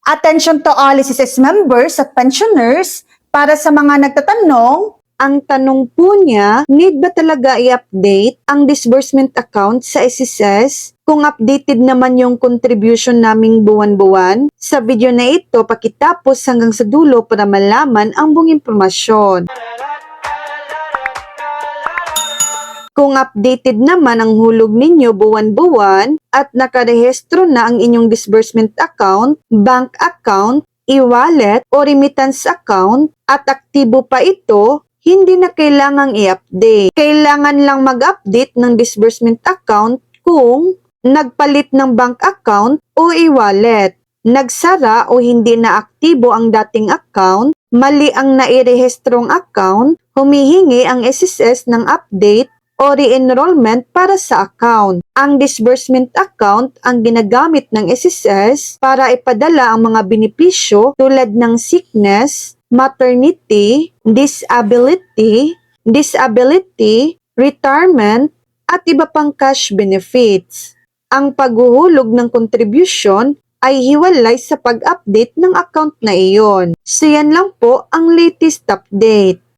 Attention to all SSS members at pensioners, para sa mga nagtatanong, Ang tanong po niya, need ba talaga i-update ang disbursement account sa SSS kung updated naman yung contribution naming buwan-buwan? Sa video na ito, pakitapos hanggang sa dulo para malaman ang buong impormasyon. Kung updated naman ang hulog ninyo buwan-buwan at nakarehistro na ang inyong disbursement account, bank account, e-wallet o remittance account at aktibo pa ito, hindi na kailangang i-update. Kailangan lang mag-update ng disbursement account kung nagpalit ng bank account o e-wallet, nagsara o hindi na aktibo ang dating account, mali ang nairehistrong account, humihingi ang SSS ng update o re-enrollment para sa account. Ang disbursement account ang ginagamit ng SSS para ipadala ang mga benepisyo tulad ng sickness, maternity, disability, retirement, at iba pang cash benefits. Ang paghuhulog ng contribution ay hiwalay sa pag-update ng account na iyon. So yan lang po ang latest update.